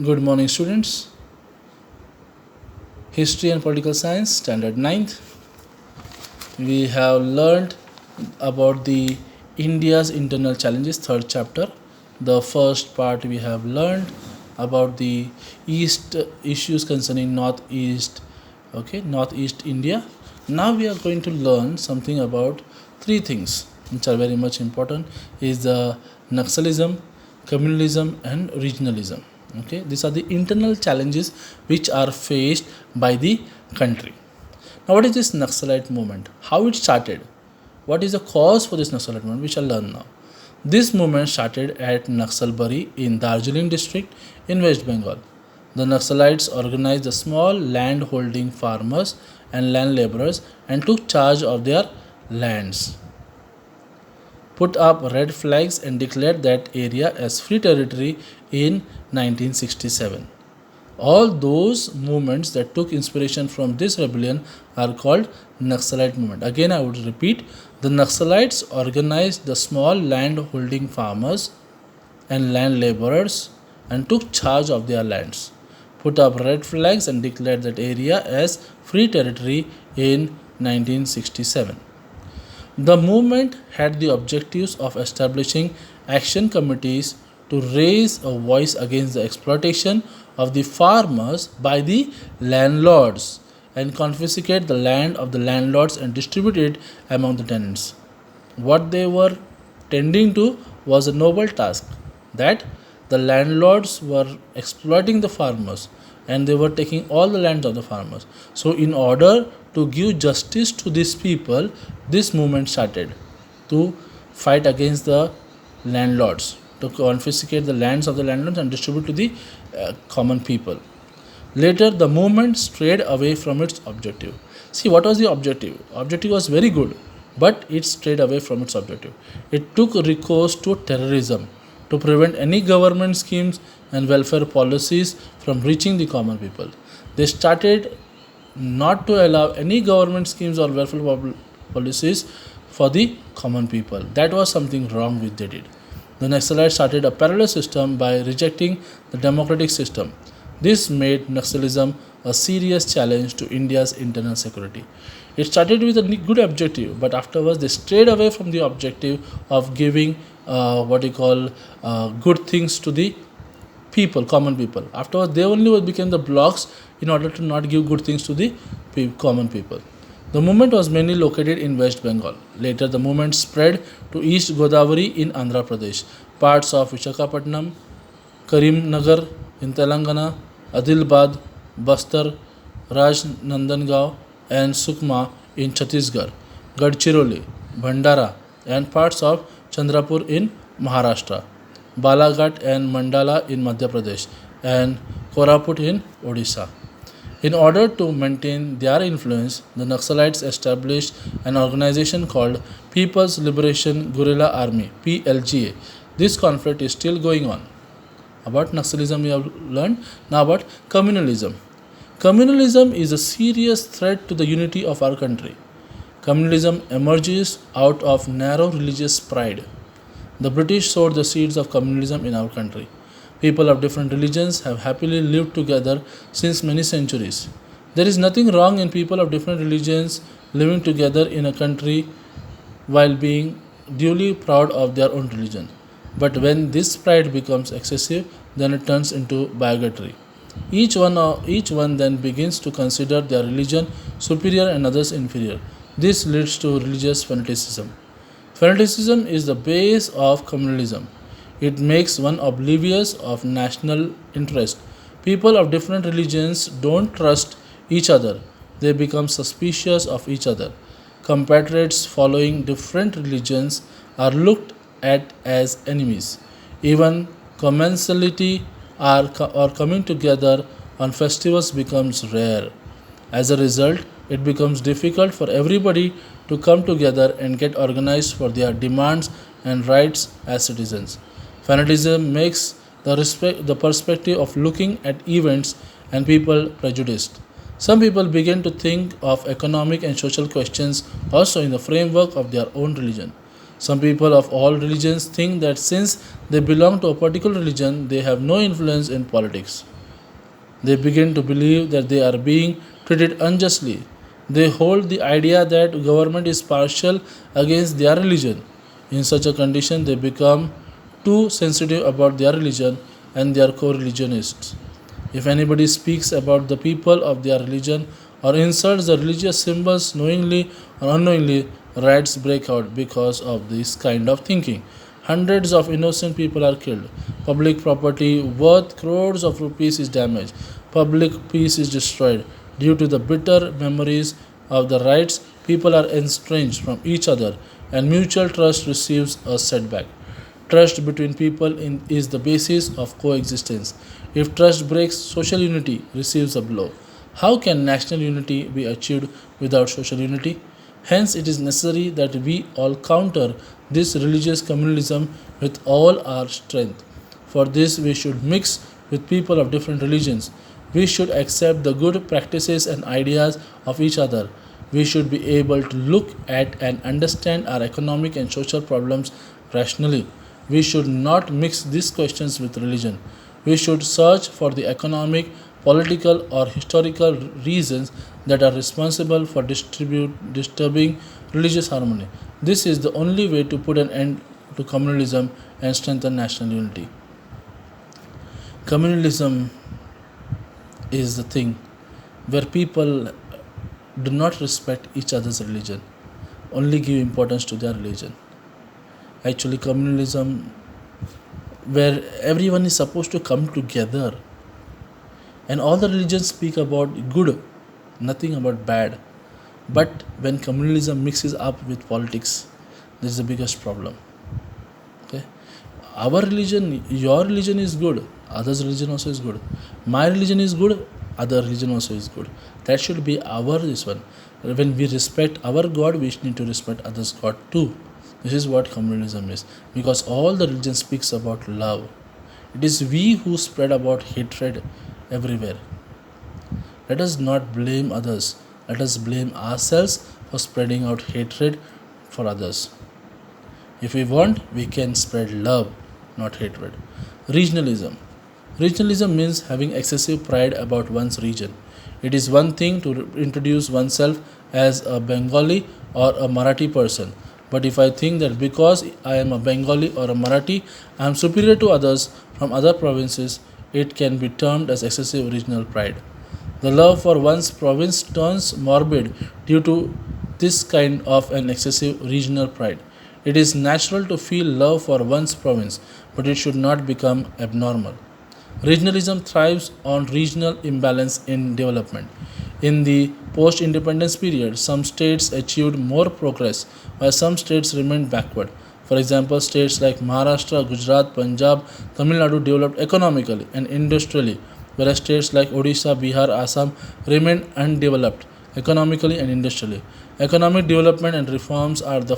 Good morning, students. History and Political Science, Standard 9th. We have learned about the India's internal challenges, third chapter. The first part we have learned about the East issues concerning Northeast, Northeast India. Now we are going to learn something about three things which are very much important is the Naxalism, communalism and regionalism. Okay, these are the internal challenges which are faced by the country. Now, what is this Naxalite movement? How it started? What is the cause for this Naxalite movement? We shall learn now. This movement started at Naxalbari in Darjeeling district in West Bengal. The Naxalites organized the small land holding farmers and land laborers and took charge of their lands, put up red flags and declared that area as free territory in 1967. All those movements that took inspiration from this rebellion are called Naxalite movement. Again, I would repeat, the Naxalites organized the small land holding farmers and land laborers and took charge of their lands, put up red flags and declared that area as free territory in 1967. The movement had the objectives of establishing action committees to raise a voice against the exploitation of the farmers by the landlords and confiscate the land of the landlords and distribute it among the tenants. What they were tending to was a noble task, that the landlords were exploiting the farmers and they were taking all the land of the farmers. So, in order to give justice to these people, this movement started to fight against the landlords, to confiscate the lands of the landlords and distribute to the common people. Later, the movement strayed away from its objective. See, what was the objective? Objective was very good, but it strayed away from its objective. It took recourse to terrorism to prevent any government schemes and welfare policies from reaching the common people. They started not to allow any government schemes or welfare policies for the common people. That was something wrong which they did. The Naxalites started a parallel system by rejecting the democratic system. This made Naxalism a serious challenge to India's internal security. It started with a good objective, but afterwards they strayed away from the objective of giving good things to the people, common people. Afterwards, they only became the blocks in order to not give good things to the common people. The movement was mainly located in West Bengal. Later, the movement spread to East Godavari in Andhra Pradesh, parts of Visakhapatnam, Karimnagar in Telangana, Adilabad, Bastar, Rajnandangao, and Sukma in Chhattisgarh, Gadchiroli, Bhandara, and parts of Chandrapur in Maharashtra, Balaghat and Mandala in Madhya Pradesh, and Koraput in Odisha. In order to maintain their influence, the Naxalites established an organization called People's Liberation Guerrilla Army (PLGA). This conflict is still going on. About Naxalism we have learned. Now about communalism. Communalism is a serious threat to the unity of our country. Communalism emerges out of narrow religious pride. The British sowed the seeds of communalism in our country. People of different religions have happily lived together since many centuries. There is nothing wrong in people of different religions living together in a country while being duly proud of their own religion. But when this pride becomes excessive, then it turns into bigotry. Each one then begins to consider their religion superior and others inferior. This leads to religious fanaticism. Fanaticism is the base of communalism. It makes one oblivious of national interest. People of different religions don't trust each other. They become suspicious of each other. Compatriots following different religions are looked at as enemies. Even commensality or coming together on festivals becomes rare. As a result, it becomes difficult for everybody to come together and get organized for their demands and rights as citizens. Fanaticism makes the perspective of looking at events and people prejudiced. Some people begin to think of economic and social questions also in the framework of their own religion. Some people of all religions think that since they belong to a particular religion, they have no influence in politics. They begin to believe that they are being treated unjustly. They hold the idea that government is partial against their religion. In such a condition, they become too sensitive about their religion and their co-religionists. If anybody speaks about the people of their religion or insults the religious symbols knowingly or unknowingly, riots break out because of this kind of thinking. Hundreds of innocent people are killed. Public property worth crores of rupees is damaged. Public peace is destroyed. Due to the bitter memories of the riots, people are estranged from each other and mutual trust receives a setback. Trust between people is the basis of coexistence. If trust breaks, social unity receives a blow. How can national unity be achieved without social unity? Hence, it is necessary that we all counter this religious communalism with all our strength. For this, we should mix with people of different religions. We should accept the good practices and ideas of each other. We should be able to look at and understand our economic and social problems rationally. We should not mix these questions with religion. We should search for the economic, political, or historical reasons that are responsible for disturbing religious harmony. This is the only way to put an end to communalism and strengthen national unity. Communalism is the thing where people do not respect each other's religion, only give importance to their religion. Actually, communalism, where everyone is supposed to come together and all the religions speak about good, nothing about bad. But when communalism mixes up with politics, this is the biggest problem. Okay, our religion, your religion is good, others religion also is good, my religion is good, other religion also is good. That should be our this one. When we respect our God, we need to respect others God too. This is what communalism is, because all the religion speaks about love. It is we who spread about hatred everywhere. Let us not blame others. Let us blame ourselves for spreading out hatred for others. If we want, we can spread love, not hatred. Regionalism. Regionalism means having excessive pride about one's region. It is one thing to introduce oneself as a Bengali or a Marathi person. But if I think that because I am a Bengali or a Marathi, I am superior to others from other provinces, it can be termed as excessive regional pride. The love for one's province turns morbid due to this kind of an excessive regional pride. It is natural to feel love for one's province, but it should not become abnormal. Regionalism thrives on regional imbalance in development. In the post independence period, some states achieved more progress while some states remained backward. For example, states like Maharashtra, Gujarat, Punjab, Tamil Nadu developed economically and industrially, whereas states like Odisha, Bihar, Assam remained undeveloped economically and industrially. Economic development and reforms are the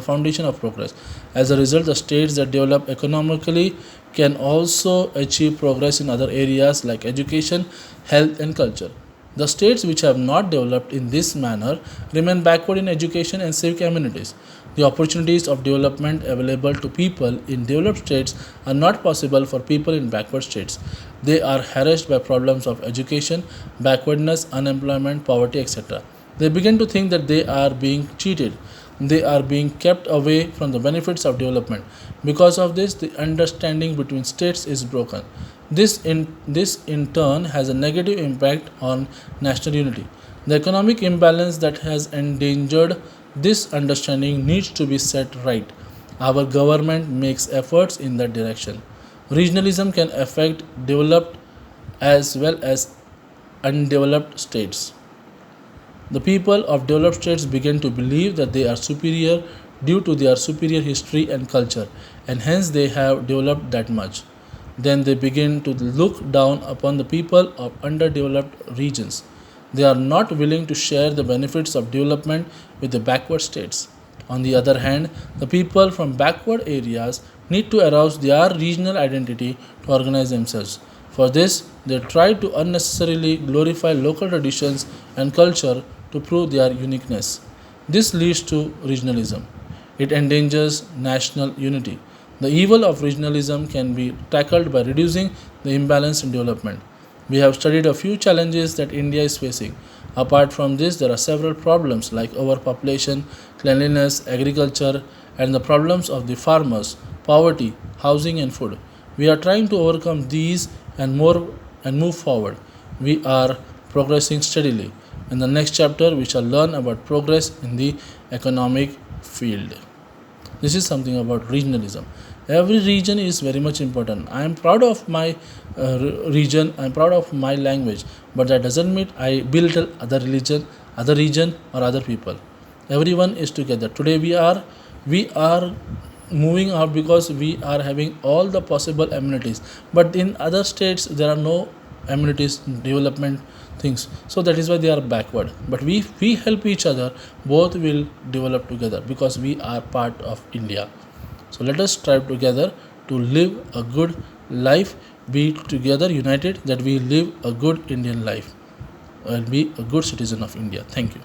foundation of progress. As a result, the states that develop economically can also achieve progress in other areas like education, health, and culture. The states which have not developed in this manner remain backward in education and civic amenities. The opportunities of development available to people in developed states are not possible for people in backward states. They are harassed by problems of education, backwardness, unemployment, poverty, etc. They begin to think that they are being cheated. They are being kept away from the benefits of development. Because of this, the understanding between states is broken. This in turn has a negative impact on national unity. The economic imbalance that has endangered this understanding needs to be set right. Our government makes efforts in that direction. Regionalism can affect developed as well as undeveloped states. The people of developed states begin to believe that they are superior due to their superior history and culture, and hence they have developed that much. Then they begin to look down upon the people of underdeveloped regions. They are not willing to share the benefits of development with the backward states. On the other hand, the people from backward areas need to arouse their regional identity to organize themselves. For this, they try to unnecessarily glorify local traditions and culture to prove their uniqueness. This leads to regionalism. It endangers national unity. The evil of regionalism can be tackled by reducing the imbalance in development. We have studied a few challenges that India is facing. Apart from this, there are several problems like overpopulation, cleanliness, agriculture, and the problems of the farmers, poverty, housing, and food. We are trying to overcome these and more and move forward. We are progressing steadily. In the next chapter, we shall learn about progress in the economic field. This is something about regionalism. Every region is very much important. I am proud of my region, I am proud of my language, but that doesn't mean I belittle other religion, other region, or other people. Everyone is together. Today we are moving out because we are having all the possible amenities, but in other states there are no amenities, development things, so that is why they are backward. But we help each other, both will develop together because we are part of India. So let us strive together to live a good life, be together united, that we live a good Indian life and be a good citizen of India. Thank you.